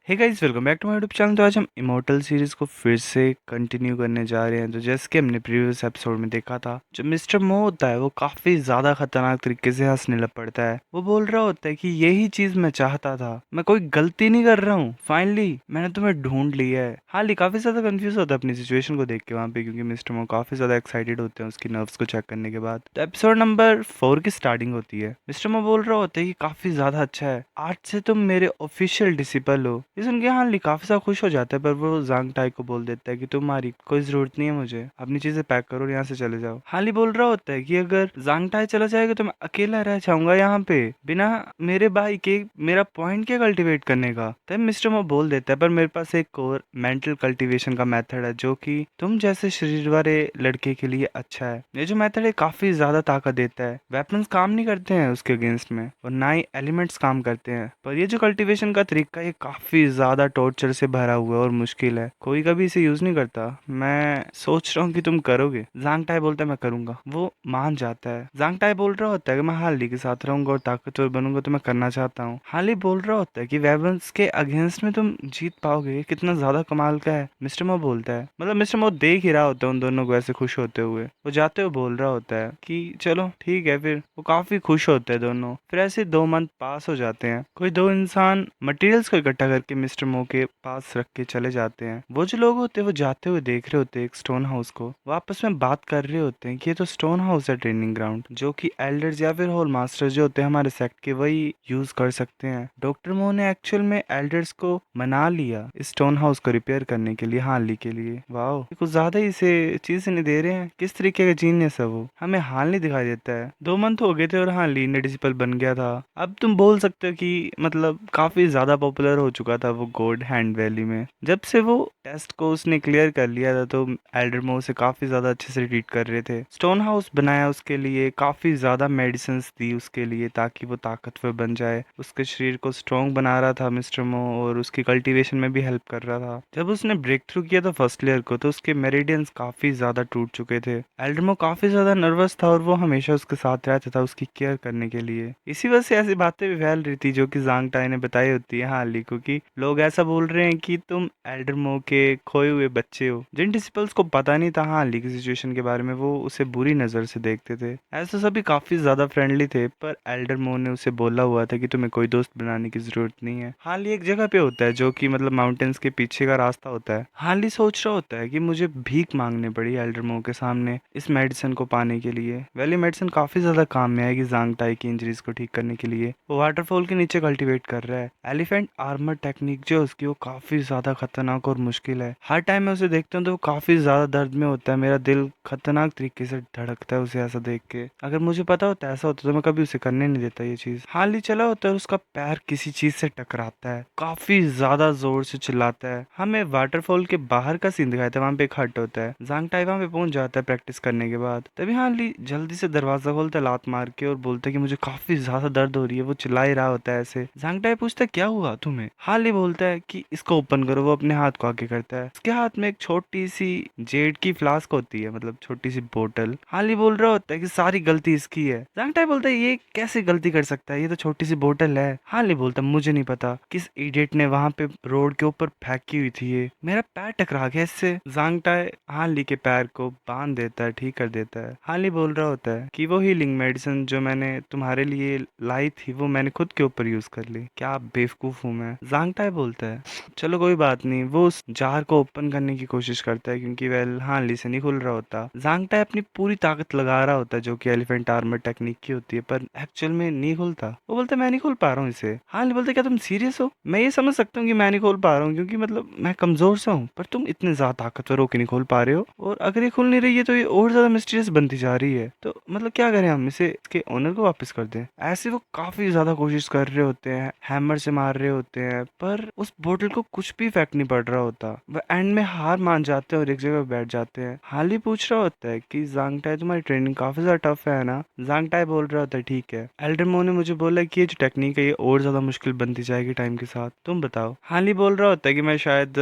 Hey guys, welcome back to my YouTube channel. तो आज हम इमोर्टल सीरीज को फिर से कंटिन्यू करने जा रहे हैं। तो जैसे कि हमने प्रीवियस एपिसोड में देखा था, जो मिस्टर मो होता है वो काफी ज्यादा खतरनाक तरीके से हंसने लग पड़ता है। वो बोल रहा होता है कि यही चीज मैं चाहता था, मैं कोई गलती नहीं कर रहा हूँ, फाइनली मैंने तुम्हें ढूंढ लिया है। हाली काफी ज्यादा कंफ्यूज होता है अपनी सिचुएशन को देख के वहाँ पे, क्योंकि मिस्टर मो काफी ज्यादा एक्साइटेड होते हैं उसकी नर्व्स को चेक करने के बाद। तो एपिसोड नंबर 4 की स्टार्टिंग होती है। मिस्टर मो बोल रहा होता है कि काफी ज्यादा अच्छा है, आज से तुम मेरे ऑफिशियल डिसिपल हो। ये सुन के हानली काफी ज्यादा खुश हो जाता है, पर वो जांग टाई को बोल देता है कि तुम्हारी कोई जरूरत नहीं है, मुझे अपनी चीजें पैक करो और यहाँ से चले जाओ। हाली बोल रहा होता है कि अगर जांग टाई चला जाएगा तो मैं अकेला रह जाऊंगा यहाँ पे बिना मेरे भाई के। मेरा पॉइंट क्या कल्टीवेट करने का। तब मिस्टर मो बोल देता है, पर मेरे पास एक और मेंटल कल्टीवेशन का मेथड है जो कि तुम जैसे शरीर वाले लड़के के लिए अच्छा है। ये जो मेथड है काफी ज्यादा ताकत देता है। वेपन्स काम नहीं करते हैं उसके अगेंस्ट में, और ना ही एलिमेंट्स काम करते हैं। पर ये जो कल्टीवेशन का तरीका ये काफी ज्यादा टॉर्चर से भरा हुआ है और मुश्किल है। कोई कभी इसे यूज नहीं करता। मैं सोच रहा हूँ कि तुम करोगे। जांग टाई बोलता है मैं करूंगा। वो मान जाता है। जांग टाई बोल रहा होता है कि मैं हाली के साथ रहूंगा और ताकतवर बनूंगा, तो मैं करना चाहता हूँ। हाली बोल रहा होता है कि वेपन्स के अगेंस्ट में तुम जीत पाओगे, ये कितना ज्यादा कमाल का है। मिस्टर मो बोलता है, मतलब मिस्टर मो देख ही रहा होता है उन दोनों को ऐसे खुश होते हुए। वो जाते हुए बोल रहा होता है कि चलो ठीक है। फिर वो काफी खुश होते हैं दोनों। फिर ऐसे 2 मंथ पास हो जाते हैं। कोई दो इंसान मटेरियल्स को इकट्ठा करके मिस्टर मो के पास रख के चले जाते हैं। वो जो लोग होते हैं वो जाते हुए देख रहे होते हैं एक स्टोन हाउस को। वो आपस में बात कर रहे होते हैं कि ये तो स्टोन हाउस है, ट्रेनिंग ग्राउंड, जो कि एल्डर्स या फिर होल मास्टर्स जो होते हैं हमारे सेक्ट के, वही यूज कर सकते हैं। डॉक्टर मो ने एक्चुअल में एल्डर्स को मना लिया इस स्टोन हाउस को रिपेयर करने के लिए, हार्ली के लिए। वाओ, ये कुछ ज्यादा ही इसे चीज नहीं दे रहे हैं। किस तरीके का जीनियस है वो, हमें हाल नहीं दिखाई देता है। 2 मंथ हो गए थे और हार्ली इंडिसिपल बन गया था। अब तुम बोल सकते हो कि मतलब काफी ज्यादा पॉपुलर हो चुका था वो गॉड हैंड वैली में। जब से वो टेस्ट को उसने क्लियर कर लिया था, तो एल्डर मो उसे काफी ज्यादा अच्छे से ट्रीट कर रहे थे। स्टोन हाउस बनाया उसके लिए, काफी ज्यादा मेडिसिन दी उसके लिए ताकि वो ताकतवर बन जाए। उसके शरीर को स्ट्रॉन्ग बना रहा था मिस्टर मो, और उसकी कल्टीवेशन में भी हेल्प कर रहा था। जब उसने ब्रेक थ्रू किया था फर्स्ट लेयर को, तो उसके मेरिडियंस काफी ज्यादा टूट चुके थे। एल्डर मो काफी ज्यादा नर्वस था, और वो हमेशा उसके साथ रहता था उसकी केयर करने के लिए। इसी वजह से ऐसी बातें भी फैल रही थी जो कि जांग टाई ने बताई होती है हार्ली को, कि लोग ऐसा बोल रहे हैं कि तुम एल्डर मो के खोए हुए बच्चे हो। जिन डिसिपल्स को पता नहीं था हार्ली की सिचुएशन के बारे में, वो उसे बुरी नजर से देखते थे। ऐसे सभी काफी ज्यादा फ्रेंडली थे, पर एल्डर मो ने उसे बोला हुआ था कि तुम्हें कोई दोस्त बनाने की जरूरत नहीं है। हार्ली एक जगह पे होता है जो कि मतलब माउंटेन्स के पीछे का रास्ता होता है। हार्ली सोच रहा होता है कि मुझे भीख मांगनी पड़ी एल्डर मो के सामने इस मेडिसिन को पाने के लिए। वैली मेडिसिन काफी ज्यादा काम में आएगी जांग टाई की इंजरीज को ठीक करने के लिए। वो वाटरफॉल के नीचे कल्टीवेट कर रहा है। एलिफेंट आर्मर टेक्निक जो है उसकी, वो काफी ज्यादा खतरनाक और मुश्किल है। हर टाइम मैं उसे देखता हूँ तो वो काफी ज्यादा दर्द में होता है। मेरा दिल खतरनाक तरीके से धड़कता है उसे ऐसा देख के। अगर मुझे पता होता ऐसा होता तो मैं कभी उसे करने नहीं देता ये चीज। हाल ही चला होता है और उसका पैर किसी चीज से टकराता है, काफी ज्यादा जोर से चिल्लाता है। हमें वाटरफॉल के बाहर का सीन दिखाया था, वहाँ पे एक हट होता है। जांग टाई वहाँ पे पहुंच जाता है प्रैक्टिस करने के बाद। तभी हार्ली जल्दी से दरवाजा खोलता है लात मार के, और बोलता है कि मुझे काफी ज्यादा दर्द हो रही है। वो चिल्ला ही रहा होता है ऐसे। जांग टाई पूछता है क्या हुआ तुम्हें। हार्ली बोलता है कि इसको ओपन करो। वो अपने हाथ को आगे करता है। उसके हाथ में एक छोटी सी जेड की फ्लास्क होती है, मतलब छोटी सी बोतल। हार्ली बोल रहा होता है कि सारी गलती इसकी है। जांग टाई बोलता है ये कैसे गलती कर सकता है, ये तो छोटी सी बोतल है। हार्ली बोलता है मुझे नहीं पता किस इडियट ने वहां पे रोड के ऊपर फेंकी हुई थी, ये मेरा पैर टकरा गया इससे। जांग टाई हार्ली के पैर को बांध देता है, ठीक कर देता है। हार्ली बोल रहा होता है कि वो हीलिंग मेडिसिन जो मैंने तुम्हारे लिए लाई थी, वो मैंने खुद के ऊपर यूज कर ली। क्या बेवकूफ हूँ मैं। जांग टाई बोलता है चलो कोई बात नहीं। वो उस जार को ओपन करने की कोशिश करता है, क्योंकि वेल हार्ली से नहीं खुल रहा होता। जांग टाई अपनी पूरी ताकत लगा रहा होता है जो कि एलिफेंट आर्मर टेक्निक की होती है, पर एक्चुअल में नहीं खुलता। वो बोलता है मैं नहीं खोल पा रहा हूँ इसे। हार्ली बोलता है क्या तुम सीरियस हो। मैं ये समझ सकता हूँ कि मैं नहीं खोल पा रहा हूँ क्योंकि मतलब मैं कमजोर सा हूँ, पर तुम इतने ज्यादा ताकतवर हो कि नहीं खोल पा रहे हो। और अगर ये खुल नहीं रही है तो ये और ज्यादा मिस्टीरियस बनती जा रही है। तो मतलब क्या करें हम, इसे इसके ओनर को वापस कर दें। ऐसे वो काफी ज्यादा कोशिश कर रहे होते हैं, हैमर से मार रहे होते हैं, पर उस बोतल को कुछ भी इफेक्ट नहीं पड़ रहा होता। वह एंड में हार मान जाते हैं और एक जगह बैठ जाते हैं। हार्ली पूछ रहा होता है कि जांग टाई तुम्हारी ट्रेनिंग काफी ज्यादा टफ है ना। जांग टाई बोल रहा होता है ठीक है, एल्डर मो ने मुझे बोला कि ये जो टेक्निक है ये और ज्यादा मुश्किल बनती जाएगी टाइम के साथ, तुम बताओ। हार्ली बोल रहा होता है कि मैं शायद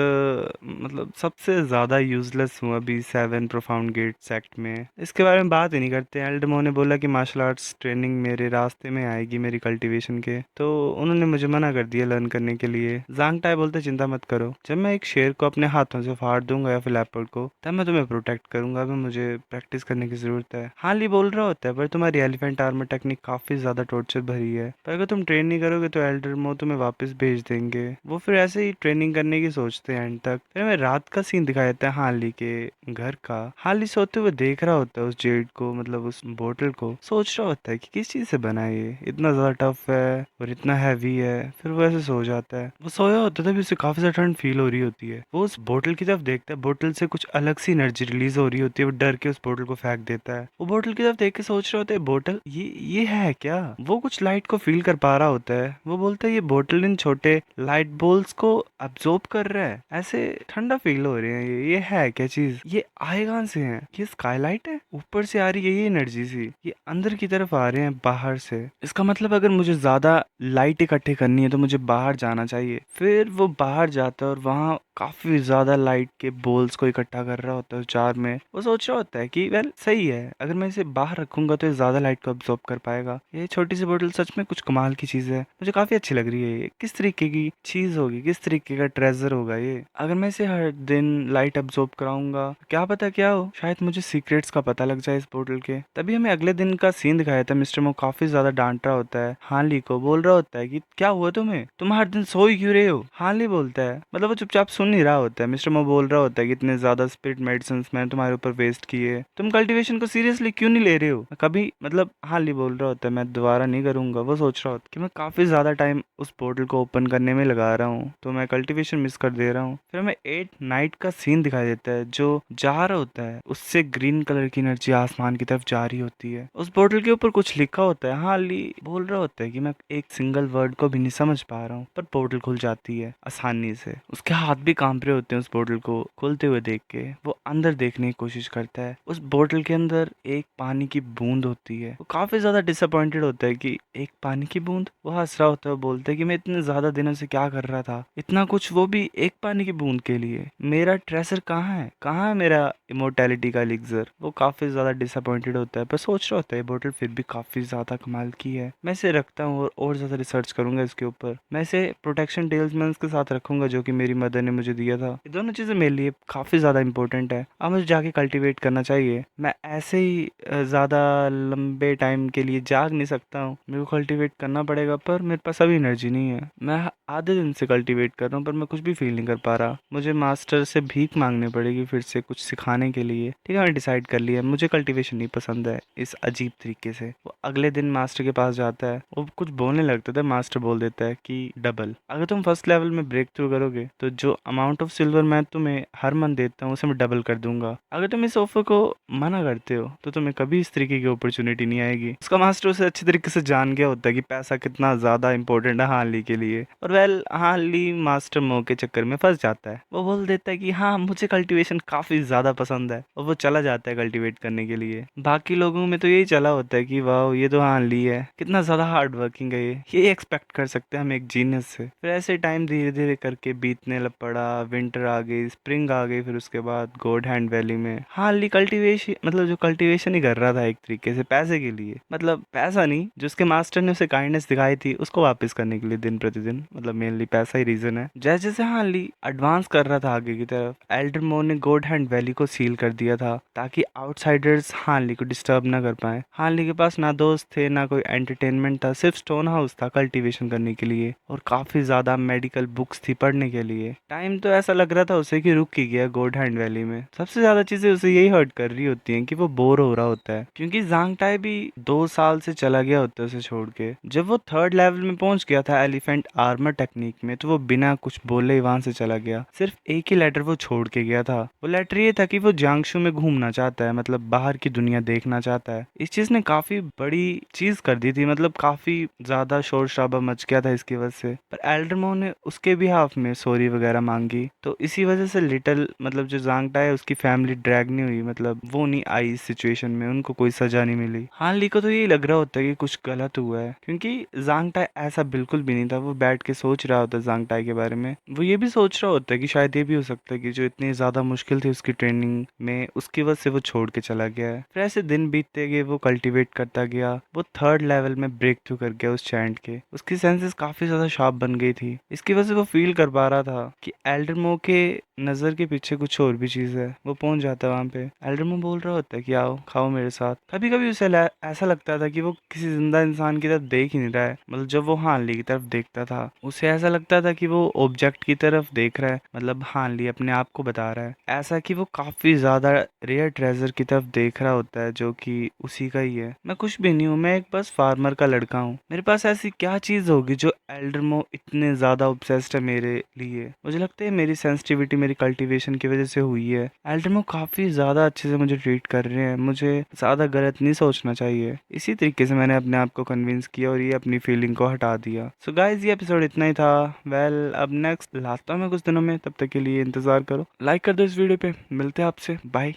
मतलब सबसे ज्यादा यूजलेस हूँ अभी 7 प्रोफाउंड गेट सेक्ट में, इसके बारे में बात ही नहीं करते। एल्डर मो ने बोला कि मार्शल आर्ट्स ट्रेनिंग मेरे रास्ते में आएगी मेरी कल्टीवेशन के, तो उन्होंने मुझे मना कर दिया लर्न करने के लिए। लिए। ज़ांग टाई बोलते चिंता मत करो, जब मैं एक शेर को अपने हाथों से फाड़ दूंगा या फिर लेपर्ड को, तब मैं तुम्हें प्रोटेक्ट करूंगा। अभी मुझे प्रैक्टिस करने की जरूरत है। हान ली बोल रहा होता है, पर तुम्हारी एलिफेंट आर्मर टेक्निक काफी ज्यादा टॉर्चर भरी है, पर अगर तुम ट्रेन नहीं करोगे तो एल्डर मो तुम्हें वापस भेज देंगे। वो फिर ऐसे ही ट्रेनिंग करने की सोचते हैं एंड तक। फिर हमें रात का सीन दिखाया जाता है हान ली के घर का। हान ली सोते हुए देख रहा होता है उस जेड को, मतलब उस बोतल को। सोच रहा होता है कि किस चीज से बना है ये, इतना ज्यादा टफ है और इतना हैवी है। फिर वो ऐसे सो जाता है। वो सोया होता है तभी उसे काफी ज्यादा ठंड फील हो रही होती है। वो उस बोतल की तरफ देखता है, बोतल से कुछ अलग सी एनर्जी रिलीज हो रही होती है। वो डर के उस बोतल को फेंक देता है। वो बोतल की तरफ देख के सोच रहा होता है, बोतल ये है क्या? वो कुछ लाइट को फील कर पा रहा होता है। वो बोलता है ये बोतल इन छोटे लाइट बोल्स को अब्जॉर्ब कर रहा है, ऐसे ठंडा फील हो रहे हैं। ये है क्या चीज? ये आए कहां से है? ये स्काईलाइट है, ऊपर से आ रही है ये एनर्जी सी, ये अंदर की तरफ आ रहे हैं बाहर से। इसका मतलब अगर मुझे ज्यादा लाइट इकट्ठे करनी है तो मुझे बाहर जाना चाहिए। फिर वो बाहर जाता है और वहाँ काफी ज्यादा लाइट के बोल्स को इकट्ठा कर रहा होता है उस जार में। वो सोच रहा होता है कि वेल सही है, अगर मैं इसे बाहर रखूंगा तो ये ज्यादा लाइट को अब्सॉर्ब कर पाएगा। ये छोटी सी बोतल सच में कुछ कमाल की चीज है, मुझे काफी अच्छी लग रही है। ये किस तरीके की चीज होगी, किस तरीके का ट्रेजर होगा ये? अगर मैं इसे हर दिन लाइट अब्सॉर्ब कराऊंगा, क्या पता क्या हो, शायद मुझे सीक्रेट्स का पता लग जाए इस बोतल के। तभी हमें अगले दिन का सीन दिखाया था। मिस्टर मो काफी ज्यादा डांट रहा होता है हानली को। बोल रहा होता है कि क्या हुआ तुम्हें, तुम हर दिन सो ही क्यों रहे हो? हानली बोलता है, मतलब वो चुपचाप सुन नहीं रहा होता है। मिस्टर मो बोल रहा होता है कि इतने ज्यादा स्पिरिट मेडिसिन मैंने तुम्हारे ऊपर वेस्ट किए, तुम कल्टीवेशन को सीरियसली क्यों नहीं ले रहे हो कभी? मतलब हानली बोल रहा होता है, मैं दोबारा नहीं करूंगा। वो सोच रहा होता है कि मैं काफी ज्यादा टाइम उस पोर्टल को ओपन करने में लगा रहा हूँ, तो मैं कल्टीवेशन मिस कर दे रहा हूँ। फिर हमें 8 नाइट का सीन दिखाई देता है। जो जार होता है उससे ग्रीन कलर की एनर्जी आसमान की तरफ जा रही होती है। उस पोर्टल के ऊपर कुछ लिखा होता है। हानली बोल रहा होता है कि मैं एक सिंगल वर्ड को भी नहीं समझ पा रहा हूँ, पर पोर्टल खुल जाती है आसानी से। उसके हाथ भी कांप रहे होते हैं उस बोतल को खुलते हुए देख के। वो अंदर देखने की कोशिश करता है। उस बोतल के अंदर एक पानी की बूंद होती है। वो काफी ज्यादा डिसअपॉइंटेड होता है कि एक पानी की बूंद। वो हंस रहा होता है, वो बोलता है कि मैं इतने ज्यादा दिनों से क्या कर रहा था, इतना कुछ, वो भी एक पानी की बूंद के लिए। मेरा ट्रेजर कहाँ है, कहाँ है मेरा इमोर्टैलिटी का एलिक्सर? वो काफी ज्यादा डिसअपॉइंटेड होता है, पर सोच रहा होता है बोतल फिर भी काफी ज्यादा कमाल की है, मैं इसे रखता हूँ और ज्यादा रिसर्च करूंगा इसके ऊपर। मैं इसे प्रोटेक्शन टेल्समैन के साथ रखूंगा जो कि मेरी मदर ने मुझे दिया था। ये दोनों चीजें मेरे लिए काफी ज्यादा इंपॉर्टेंट है। अब मुझे जाके कल्टीवेट करना चाहिए। मैं ऐसे ही ज्यादा लंबे टाइम के लिए जाग नहीं सकता हूँ, मेरे को कल्टीवेट करना पड़ेगा, पर मेरे पास अभी एनर्जी नहीं है। मैं आधे दिन से कल्टीवेट कर रहा हूँ पर मैं कुछ भी फील नहीं कर पा रहा। मुझे मास्टर से भीख मांगनी पड़ेगी फिर से कुछ सिखाने के लिए। ठीक है, मैंने डिसाइड कर लिया, मुझे कल्टीवेशन नहीं पसंद है इस अजीब तरीके से। वो अगले दिन मास्टर के पास जाता है। वो कुछ बोलने लगता था, मास्टर बोल देता है कि डबल, अगर तुम फर्स्ट लेवल में ब्रेक थ्रू करोगे तो जो अमाउंट ऑफ सिल्वर मैं तुम्हें हर मंथ देता हूँ उसे मैं डबल कर दूंगा। अगर तुम इस ऑफर को मना करते हो तो तुम्हें कभी इस तरीके की अपॉर्चुनिटी नहीं आएगी। उसका मास्टर उसे अच्छी तरीके से जान गया होता है कि पैसा कितना ज्यादा इंपॉर्टेंट है हानली के लिए। और वेल हानली मास्टर मो के चक्कर में फंस जाता है। वो बोल देता है कि हाँ मुझे कल्टीवेशन काफी ज्यादा पसंद है, और वो चला जाता है कल्टीवेट करने के लिए। बाकी लोगों में तो यही चला होता है कि वाह ये तो हानली है, कितना ज्यादा हार्ड वर्किंग है ये एक्सपेक्ट कर सकते हैं हम एक जीनियस से। फिर ऐसे टाइम धीरे धीरे करके बीतने लग पड़ा। विंटर आ गई, स्प्रिंग आ गई, फिर उसके बाद गोड हैंड वैली में हानली कल्टीवेशन, मतलब जो कल्टीवेशन ही कर रहा था एक तरीके से पैसे के लिए, मतलब पैसा नहीं, जो उसके मास्टर ने उसे काइंडनेस दिखाई थी उसको वापस करने के लिए दिन प्रतिदिन, मतलब मेनली पैसा ही रीजन है। जैसे जैसे हानली एडवांस कर रहा था आगे की तरफ, एल्डर मो ने गोड हैंड वैली को सील कर दिया था ताकि आउटसाइडर्स हानली को डिस्टर्ब ना कर पाए। हानली के पास ना दोस्त थे ना कोई एंटरटेनमेंट था, सिर्फ स्टोन हाउस था कल्टीवेशन करने के लिए, और काफी ज्यादा मेडिकल बुक्स थी पढ़ने के लिए। टाइम तो ऐसा लग रहा था उसे कि रुक ही गया गोड हैंड वैली में। सबसे ज्यादा चीजें उसे यही हर्ट कर रही होती हैं कि वो बोर हो रहा होता है, क्योंकि ज़ांग टाई भी 2 साल से चला गया होता है उसे छोड़ के। जब वो 3rd लेवल में पहुंच गया था एलिफेंट आर्मर टेक्निक में, तो वो बिना कुछ बोले ही वहां से चला गया। सिर्फ एक ही लेटर वो छोड़ के गया था। वो लेटर ये था कि वो जियांगशु में घूमना चाहता है, मतलब बाहर की दुनिया देखना चाहता है। इस चीज ने काफी बड़ी चीज कर दी थी, मतलब काफी ज्यादा शोर शराबा मच गया था इसकी वजह से। पर एल्डरमो ने उसके भी हाफ में सॉरी वगैरह मांगी। तो इसी वजह से लिटिल मतलब जो ज़ांगटा है उसकी फैमिली ड्रैग नहीं हुई, मतलब वो नहीं आई इस सिचुएशन में, उनको कोई सजा नहीं मिली। हान ली को तो यही लग रहा होता है कि कुछ गलत हुआ है, क्योंकि ज़ांगटा ऐसा बिल्कुल भी नहीं था। वो बैठ के सोच रहा होता है ज़ांगटाई के बारे में। वो ये भी सोच रहा होता है कि शायद ये भी हो सकता है कि जो इतनी ज़्यादा मुश्किल थी उसकी ट्रेनिंग में, उसकी वजह से वो छोड़ के चला गया है। फिर ऐसे दिन बीतते गए, वो कल्टीवेट करता गया, वो थर्ड लेवल में ब्रेक थ्रू कर गया उस चैंट के। उसकी सेंसेस काफ़ी ज़्यादा शार्प बन गई थी। इसकी वजह से वो फील कर पा रहा था कि एल्डरमो के नज़र के पीछे कुछ और भी चीज़ है। वो पहुंच जाता है वहाँ पे। एल्डरमो बोल रहा होता है कि आओ खाओ मेरे साथ। कभी कभी उसे ऐसा लगता था कि वो किसी जिंदा इंसान की तरफ देख ही नहीं रहा है। मतलब जब वो हानली की तरफ देखता था उसे ऐसा लगता था कि वो ऑब्जेक्ट की तरफ देख रहा है, मतलब हानली अपने आप को बता रहा है। ऐसा कि वो काफी ज्यादा रेयर ट्रेजर की तरफ देख रहा होता है जो कि उसी का ही है। मैं कुछ भी नहीं हूँ, मैं एक बस फार्मर का लड़का हूँ। मेरे पास ऐसी क्या चीज होगी जो एल्डरमो इतने ज्यादा ऑब्सेस्ड है मेरे लिए। मुझे लगता है मेरी सेंसिटिविटी मेरी कल्टीवेशन की वजह से हुई है। एल्डरमो काफी ज्यादा अच्छे से मुझे ट्रीट कर रहे हैं, मुझे ज्यादा गलत नहीं सोचना चाहिए। इसी तरीके से मैंने अपने आप को कन्विंस किया और ये अपनी फीलिंग को हटा दिया। सो गाइज ये एपिसोड इतना ही था। वेल अब नेक्स्ट लाता हूँ मैं कुछ दिनों में, तब तक के लिए इंतजार करो। लाइक कर दो इस वीडियो पे। मिलते हैं आपसे, बाय।